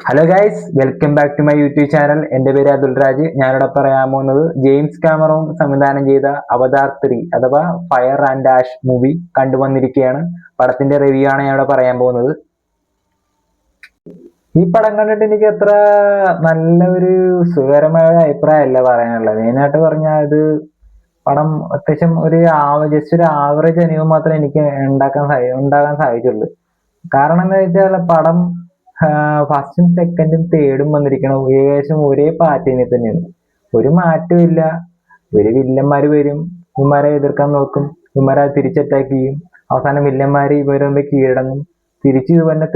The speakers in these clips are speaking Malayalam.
Hello guys, welcome back to my YouTube channel. എൻ്റെ പേര് അതുൽ രാജ്. ഞാനിവിടെ പറയാൻ പോകുന്നത് ജെയിംസ് കാമറോൺ സംവിധാനം ചെയ്ത അവതാർ 3 അഥവാ ഫയർ ആൻഡ് ആഷ് മൂവി കണ്ടുവന്നിരിക്കുകയാണ്. പടത്തിന്റെ റിവ്യൂ ആണ് ഞാൻ ഇവിടെ പറയാൻ പോകുന്നത്. ഈ പടം കണ്ടിട്ട് എനിക്ക് അത്ര നല്ല ഒരു സുഖകരമായ അഭിപ്രായമല്ല പറയാനുള്ളത്. മെയിനായിട്ട് പറഞ്ഞാൽ ഇത് പടം അത്യാവശ്യം ജസ്റ്റ് ഒരു ആവറേജ് അനുഭവം മാത്രമേ എനിക്ക് ഉണ്ടാകാൻ സാധിച്ചുള്ളൂ. കാരണം എന്താ വെച്ചാൽ പടം ഫസ്റ്റും സെക്കൻഡും തേർഡും വന്നിരിക്കണം ഏകദേശം ഒരേ പാറ്റേണിൽ തന്നെയാണ്. ഒരു മാറ്റവും ഇല്ല. ഒരു വില്ലന്മാര് വരും, ഇവന്മാരെ എതിർക്കാൻ നോക്കും, ഇവന്മാരെ തിരിച്ച് അറ്റാക്ക് ചെയ്യും, അവസാനം വില്ലന്മാര് ഇവരെ കീഴടങ്ങും. തിരിച്ച് ഇതുപോലെ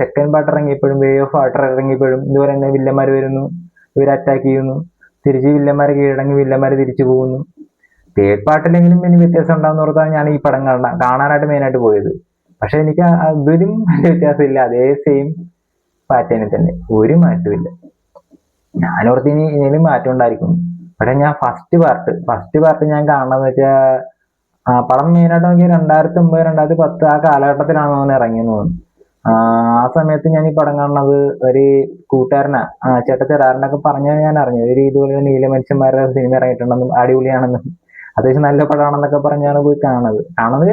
സെക്കൻഡ് പാർട്ട് ഇറങ്ങിയപ്പോഴും വേ ഓഫ് വാട്ടർ ഇറങ്ങിയപ്പോഴും ഇതുപോലെ തന്നെ വില്ലന്മാര് വരുന്നു, ഇവർ അറ്റാക്ക് ചെയ്യുന്നു, തിരിച്ച് വില്ലന്മാരെ കീഴടങ്ങി വില്ലന്മാര് തിരിച്ചു പോകുന്നു. തേർഡ് പാർട്ടിലെങ്കിലും ഇനി വ്യത്യാസം ഉണ്ടാവുന്ന ഓർത്താണ് ഞാൻ ഈ പടം കാണാനായിട്ട് മെയിനായിട്ട് പോയത്. പക്ഷെ എനിക്ക് അതിലും വലിയ വ്യത്യാസമില്ല. അതേ സെയിം പാറ്റേണിൽ തന്നെ, ഒരു മാറ്റവും ഇല്ല. ഞാനോർത്ത് ഇനിയും മാറ്റം ഉണ്ടായിരിക്കും. പക്ഷെ ഞാൻ ഫസ്റ്റ് പാർട്ട് ഞാൻ കാണണമെന്ന് വെച്ചാൽ പടം മെയിനായിട്ട് നോക്കിയാൽ 2009 2010 ആ കാലഘട്ടത്തിലാണ് ഇറങ്ങിയെന്ന് തോന്നുന്നു. ആ സമയത്ത് ഞാൻ ഈ പടം കാണുന്നത് ഒരു കൂട്ടുകാരനാ, ചേട്ടച്ചെറാറിനൊക്കെ പറഞ്ഞ ഞാൻ അറിഞ്ഞു ഇതുപോലെ നീലമനുഷ്യന്മാരുടെ സിനിമ ഇറങ്ങിയിട്ടുണ്ടെന്നും അടിപൊളിയാണെന്നും അത്യാവശ്യം നല്ല പടമാണെന്നൊക്കെ പറഞ്ഞാണ് പോയി കാണുന്നത്.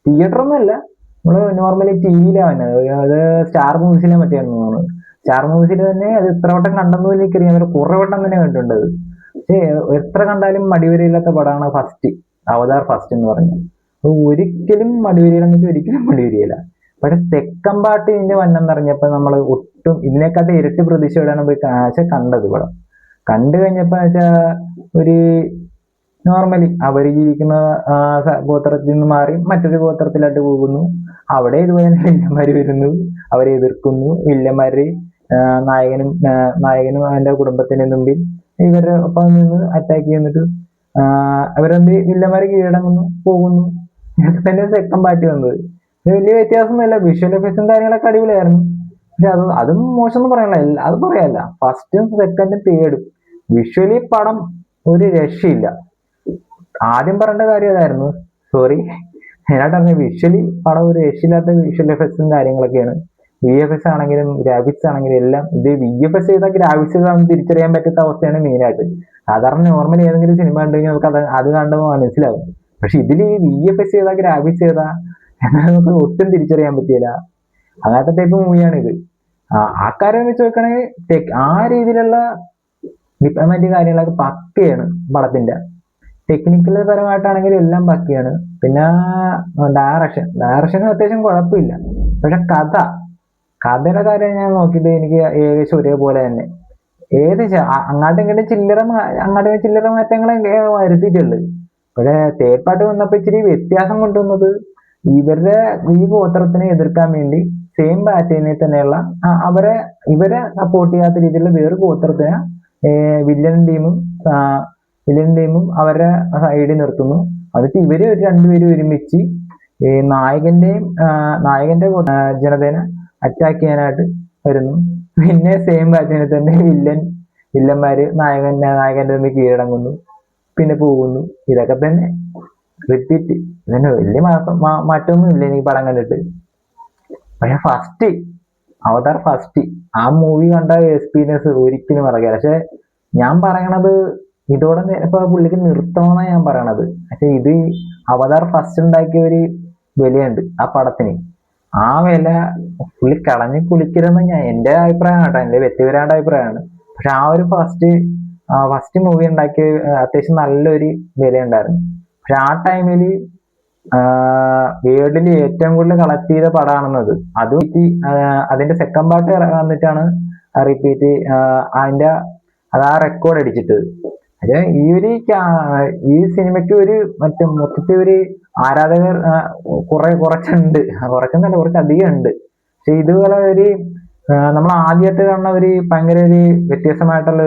തിയേറ്ററൊന്നും അല്ല, നമ്മള് നോർമലി ടിവിയിലാണ് വന്നത്. അത് സ്റ്റാർ മൂവീസിലെ മറ്റേന്ന് തോന്നുന്നത്. സ്റ്റാർ മൂവീസിൽ തന്നെ അത് എത്ര വട്ടം കണ്ടെന്ന് പോലും എനിക്കറിയാം. അവർ കുറെ വട്ടം തന്നെ കണ്ടിട്ടുണ്ട്. പക്ഷെ എത്ര കണ്ടാലും മടിവരിയില്ലാത്ത പടമാണ് അവതാർ ഫസ്റ്റ് എന്ന് പറഞ്ഞത്. ഒരിക്കലും മടിവരിയില്ലെന്ന് വെച്ചാൽ ഒരിക്കലും മടിവരിയില്ല. പക്ഷെ സെക്കൻഡ് പാർട്ട് ഇതിന്റെ വന്നം നിറഞ്ഞപ്പോ നമ്മൾ ഒട്ടും ഇതിനെക്കാട്ട് ഇരട്ടി പ്രതീക്ഷയോടെയാണ് പോയി കണ്ടത്. പടം കണ്ടു കഴിഞ്ഞപ്പോ വെച്ചാൽ ഒരു നോർമലി അവർ ജീവിക്കുന്ന ഗോത്രത്തിൽ നിന്ന് മാറി മറ്റൊരു ഗോത്രത്തിലായിട്ട് പോകുന്നു. അവിടെ ഇതുപോലെ വില്ലന്മാര് വരുന്നു, അവരെ എതിർക്കുന്നു. വില്ലന്മാര് നായകനും അവന്റെ കുടുംബത്തിന് മുമ്പിൽ ഇവരുടെ ഒപ്പം നിന്ന് അറ്റാക്ക് ചെയ്യുന്നിട്ട് അവരെന്ത് വില്ലന്മാരെ കീഴടങ്ങുന്നു, പോകുന്നു. ഇതൊക്കെ തന്നെ സെക്കൻഡ് പാർട്ടി വന്നത്. വലിയ വ്യത്യാസമൊന്നുമില്ല. വിഷ്വൽ എഫക്ട്സും കാര്യങ്ങളൊക്കെ അടിപൊളിയായിരുന്നു. പക്ഷെ അതും മോശം എന്ന് പറയാനില്ല, അത് പറയാല്ല. ഫസ്റ്റും സെക്കൻഡും തേർഡും വിഷ്വലി പടം ഒരു രക്ഷയില്ല. ആദ്യം പറയേണ്ട കാര്യം അതായിരുന്നു. സോറി, ഞാനായിട്ട് പറഞ്ഞ വിഷ്വലി പടം ഒരു രക്ഷയില്ലാത്ത വിഷ്വൽ എഫക്ട്സും കാര്യങ്ങളൊക്കെയാണ്. VFX ആണെങ്കിലും ഗ്രാഫിക്സ് ആണെങ്കിലും എല്ലാം. ഇത് VFX ചെയ്ത ഗ്രാഫിക്സ് തിരിച്ചറിയാൻ പറ്റാത്ത അവസ്ഥയാണ് മെയിനായിട്ട്. സാധാരണ നോർമലി ഏതെങ്കിലും സിനിമ കണ്ടു കഴിഞ്ഞാൽ നമുക്ക് അത് കണ്ടുമ്പോൾ മനസ്സിലാവും. പക്ഷെ ഇതിൽ ഈ VFX ചെയ്ത ഗ്രാഫിക്സ് ചെയ്ത നമുക്ക് ഒട്ടും തിരിച്ചറിയാൻ പറ്റിയില്ല. അങ്ങനത്തെ ടൈപ്പ് മൂവിയാണ് ഇത്. ആ കാര്യം വെച്ച് നോക്കുകയാണെങ്കിൽ ആ രീതിയിലുള്ള ഡിപ്പാർട്ട്മെന്റ് കാര്യങ്ങളൊക്കെ പക്കയാണ് പടത്തിന്റെ. ടെക്നിക്കൽ പരമായിട്ടാണെങ്കിലും എല്ലാം പക്കയാണ്. പിന്നെ ഡയറക്ഷനും അത്യാവശ്യം കുഴപ്പമില്ല. പക്ഷെ കഥയുടെ കാര്യം ഞാൻ നോക്കിയിട്ട് എനിക്ക് ഏകദേശം ഒരേപോലെ തന്നെ. അങ്ങോട്ടും ഇങ്ങോട്ടും ചില്ലറ മാറ്റങ്ങളെ വരുത്തിയിട്ടുള്ളു. പക്ഷെ തേർഡ് പാർട്ട് വന്നപ്പോ ഇച്ചിരി വ്യത്യാസം കൊണ്ടുവന്നത് ഇവരുടെ ഈ ഗോത്രത്തിനെ എതിർക്കാൻ വേണ്ടി സെയിം പാറ്റേണിൽ തന്നെയുള്ള ഇവരെ സപ്പോർട്ട് ചെയ്യാത്ത രീതിയിലുള്ള വേറെ ഗോത്രത്തിനെ വില്ലൻ ടീമും അവരുടെ സൈഡിൽ നിർത്തുന്നു. എന്നിട്ട് ഇവര് രണ്ടുപേരും ഒരുമിച്ച് നായകന്റെ ജനതേനെ അറ്റാക്ക് ചെയ്യാനായിട്ട് വരുന്നു. പിന്നെ സെയിം പാറ്റേണിൽ തന്നെ വില്ലന്മാര് നായകന്റെ മുമ്പിൽ കീഴടങ്ങുന്നു, പിന്നെ പോകുന്നു. ഇതൊക്കെ തന്നെ റിപ്പീറ്റ്. ഇതിന് വലിയ മാറ്റമൊന്നും ഇല്ല എനിക്ക് പടം കണ്ടിട്ട്. പക്ഷെ അവതാർ ഫസ്റ്റ് ആ മൂവി കണ്ട എക്സ്പീരിയൻസ് ഒരിക്കലും മറക്കില്ല. പക്ഷെ ഞാൻ പറയണത് ഇതോടെ ഇപ്പൊ പുള്ളിക്ക് നിർത്തണമെന്നാണ് ഞാൻ പറയണത്. പക്ഷെ ഇത് അവതാർ ഫസ്റ്റ് ഉണ്ടാക്കിയ ഒരു വിലയുണ്ട് ആ പടത്തിന്. ആ വില പുള്ളി കളഞ്ഞ് കുളിക്കരുതെന്ന് എന്റെ അഭിപ്രായമാണ് കേട്ടോ, എന്റെ വ്യക്തിപരമായ അഭിപ്രായമാണ്. പക്ഷെ ആ ഒരു ഫസ്റ്റ് മൂവി ഉണ്ടാക്കിയ അത്യാവശ്യം നല്ലൊരു വിലയുണ്ടായിരുന്നു. പക്ഷെ ആ ടൈമില് വേൾഡിൽ ഏറ്റവും കൂടുതൽ കളക്ട് ചെയ്ത പടമാണെന്നത്. അതിന്റെ സെക്കൻഡ് പാർട്ട് വന്നിട്ടാണ് റിപ്പീറ്റ് അത് ആ റെക്കോർഡ് അടിച്ചിട്ട്. അത് ഈ സിനിമയ്ക്ക് മൊത്തത്തിൽ ഒരു ആരാധകർ കുറച്ചധികം ഉണ്ട്. പക്ഷെ ഇതുപോലെ നമ്മൾ ആദ്യമായിട്ട് കാണുന്ന ഭയങ്കര വ്യത്യസ്തമായിട്ടുള്ള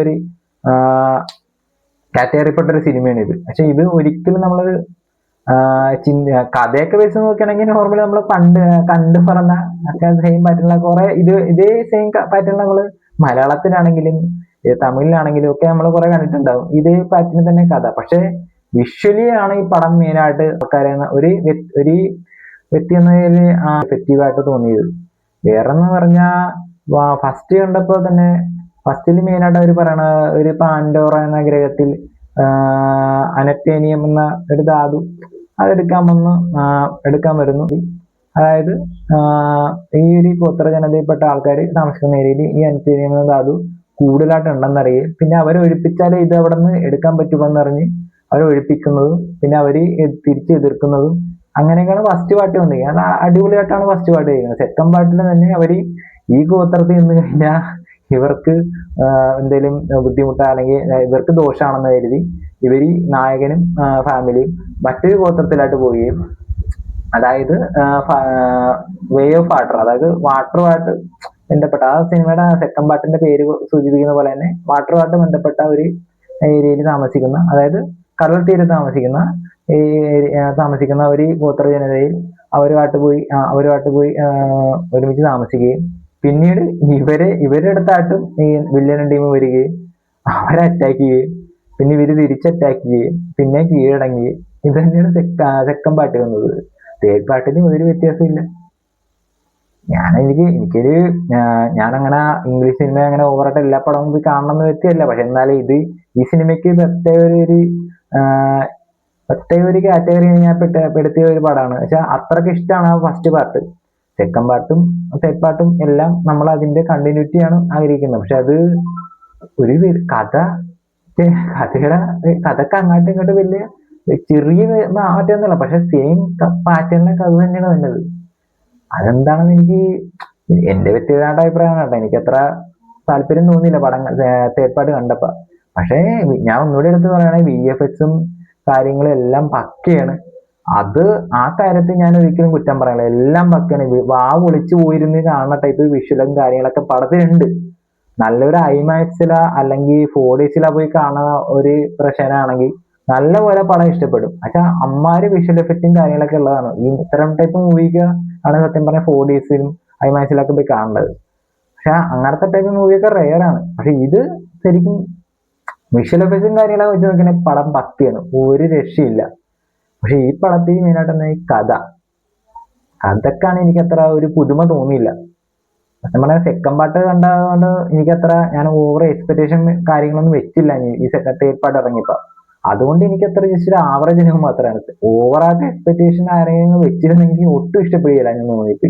കാറ്റഗറിപ്പെട്ട ഒരു സിനിമയാണ് ഇത്. പക്ഷെ ഇത് ഒരിക്കലും നമ്മള് കഥയൊക്കെ വെച്ച് നോക്കുകയാണെങ്കിൽ നോർമലി നമ്മൾ കണ്ടു പറഞ്ഞ സെയിം പാറ്റേണിലുള്ള ഇതേ സെയിം പാറ്റേണിൽ നമ്മള് മലയാളത്തിലാണെങ്കിലും തമിഴിലാണെങ്കിലും ഒക്കെ നമ്മൾ കുറെ കണ്ടിട്ടുണ്ടാവും ഇതേ പാറ്റേണിൽ തന്നെ കഥ. പക്ഷെ വിഷ്വലി ആണ് ഈ പടം മെയിനായിട്ട് ആൾക്കാരെ ഒരു വ്യക്തി എന്നതിൽ എഫക്റ്റീവായിട്ട് തോന്നിയത്. വേറെന്ന് പറഞ്ഞാൽ ഫസ്റ്റ് കണ്ടപ്പോ തന്നെ ഫസ്റ്റിൽ മെയിനായിട്ട് അവർ പറയണ ഒരു പാൻഡോറ എന്ന ഗ്രഹത്തിൽ അനറ്റേനിയം എന്ന ഒരു ധാതു അതെടുക്കാൻ വന്ന് എടുക്കാൻ വരുന്നു. അതായത് ഈ ഒരു ഗോത്ര ജനതയിൽപ്പെട്ട ആൾക്കാർ താമസിക്കുന്ന ഏരിയയിൽ ഈ അനറ്റേനിയം എന്ന ധാതു കൂടുതലായിട്ട് ഉണ്ടെന്നറിയുകയും പിന്നെ അവരെ ഒഴിപ്പിച്ചാലേ ഇത് അവിടെ നിന്ന് എടുക്കാൻ പറ്റുമെന്ന് അറിഞ്ഞ് അവരെ ഒഴിപ്പിക്കുന്നതും പിന്നെ അവര് തിരിച്ച് എതിർക്കുന്നതും അങ്ങനെയൊക്കെയാണ് ഫസ്റ്റ് പാർട്ട് വന്നിരിക്കുന്നത്. അത് അടിപൊളിയായിട്ടാണ് ഫസ്റ്റ് പാർട്ട് ചെയ്യുന്നത്. സെക്കൻഡ് പാർട്ടിൽ തന്നെ അവര് ഈ ഗോത്രത്തിൽ നിന്ന് കഴിഞ്ഞാൽ ഇവർക്ക് എന്തെങ്കിലും ബുദ്ധിമുട്ടോ അല്ലെങ്കിൽ ഇവർക്ക് ദോഷമാണെന്ന് കരുതി ഇവര് നായകനും ഫാമിലിയും മറ്റൊരു ഗോത്രത്തിലായിട്ട് പോവുകയും അതായത് വേ ഓഫ് വാട്ടർ, അതായത് വാട്ടറുമായിട്ട് ബന്ധപ്പെട്ട ആ സിനിമയുടെ സെക്കൻഡ് പാർട്ടിന്റെ പേര് സൂചിപ്പിക്കുന്ന പോലെ തന്നെ വാട്ടറുമായിട്ട് ബന്ധപ്പെട്ട ഒരു ഏരിയയിൽ താമസിക്കുന്ന, അതായത് കടൽ തീരത്ത് താമസിക്കുന്ന ഒരു ഗോത്ര ജനതയിൽ അവരുമായിട്ട് പോയി ഒരുമിച്ച് താമസിക്കുകയും പിന്നീട് ഇവരുടെ അടുത്തായിട്ടും ഈ വില്ലൻ ടീം വരികയും അവരെ അറ്റാക്ക് ചെയ്യുകയും പിന്നെ ഇവര് തിരിച്ച് അറ്റാക്ക് ചെയ്യുകയും പിന്നെ കീഴടങ്ങുകയും ഇത് തന്നെയാണ് സെക്കൻഡ് പാർട്ടി വന്നത്. തേർഡ് പാർട്ടിന് ഒരു വ്യത്യാസമില്ല. എനിക്കൊരു ഞാനങ്ങനെ ഇംഗ്ലീഷ് സിനിമ അങ്ങനെ ഓവറായിട്ട് എല്ലാ പടവും പോയി കാണണമെന്ന് വ്യക്തിയല്ല. പക്ഷെ എന്നാലും ഈ സിനിമയ്ക്ക് പ്രത്യേക ഒരു കാറ്റഗറി ഞാൻ പെടുത്തിയ ഒരു പടമാണ്. പക്ഷെ അത്രയ്ക്ക് ഇഷ്ടമാണ് ആ ഫസ്റ്റ് പാർട്ട്. സെക്കൻഡ് പാർട്ടും തേർഡ് പാർട്ടും എല്ലാം നമ്മൾ അതിന്റെ കണ്ടിന്യൂറ്റിയാണ് ആഗ്രഹിക്കുന്നത്. പക്ഷെ അത് ഒരു കഥക്ക് അങ്ങോട്ടും ഇങ്ങോട്ടും വലിയ ചെറിയ മാറ്റമൊന്നുമില്ല. പക്ഷെ സെയിം പാറ്റേണിലൊക്കെ അത് തന്നെയാണ് വന്നത്. അതെന്താണെന്ന് എന്റെ വ്യക്തിപരമായിട്ട് അഭിപ്രായമാണ് കേട്ടോ. എനിക്ക് അത്ര താല്പര്യം തോന്നിയില്ല തേർഡ് പാർട്ട് കണ്ടപ്പോ. പക്ഷേ ഞാൻ ഒന്നുകൂടി എടുത്ത് പറയുകയാണെങ്കിൽ VFX കാര്യങ്ങളും എല്ലാം പക്കയാണ്. അത് ആ കാര്യത്തിൽ ഞാൻ ഒരിക്കലും കുറ്റം പറയില്ല. എല്ലാം പക്കയാണ്. പൊളിച്ചു പോയിരുന്ന് കാണുന്ന ടൈപ്പ് വിഷ്വലും കാര്യങ്ങളൊക്കെ പടത്തിലുണ്ട്. നല്ലൊരു ഐമാക്സിലാ അല്ലെങ്കിൽ 4DXലാ പോയി കാണുന്ന ഒരു പ്രശ്നമാണെങ്കിൽ നല്ലപോലെ പടം ഇഷ്ടപ്പെടും. പക്ഷെ അമ്മാര് വിഷ്വൽ എഫക്റ്റും കാര്യങ്ങളൊക്കെ ഉള്ളതാണ്. ഈ ഇത്തരം ടൈപ്പ് മൂവിക്ക് ആണ് സത്യം പറഞ്ഞ 4DXലും ഐമാക്സിലൊക്കെ പോയി കാണേണ്ടത്. പക്ഷെ അങ്ങനത്തെ ടൈപ്പ് മൂവിയൊക്കെ റെയറാണ്. പക്ഷെ ഇത് ശരിക്കും വിഷ്വൽ എഫക്റ്റും കാര്യങ്ങളൊക്കെ വെച്ച് നോക്കിയാൽ പടം പക്കയാണ്, ഒരു രക്ഷയില്ല. പക്ഷെ ഈ പടത്തിൽ മെയിനായിട്ട് തന്നെ ഈ കഥക്കാണ് എനിക്ക് അത്ര ഒരു പുതുമ തോന്നിയില്ല. സത്യം പറഞ്ഞാൽ സെക്കൻഡ് പാർട്ട് കണ്ടതുകൊണ്ട് എനിക്കത്ര ഞാൻ ഓവർ എക്സ്പെക്ടേഷൻ കാര്യങ്ങളൊന്നും വെച്ചില്ല ഈ തേർഡ് പാർട്ട് ഇറങ്ങിയപ്പോ. അതുകൊണ്ട് എനിക്ക് അത്ര ജസ്റ്റ് ഒരു ആവറേജ് അനുഭവം മാത്രമാണ്. ഓവറായിട്ട് എക്സ്പെക്ടേഷൻ ആരെങ്കിലും വെച്ചിരുന്നെങ്കിൽ ഒട്ടും ഇഷ്ടപ്പെടുകയില്ല ഞാൻ തോന്നിയിട്ട്.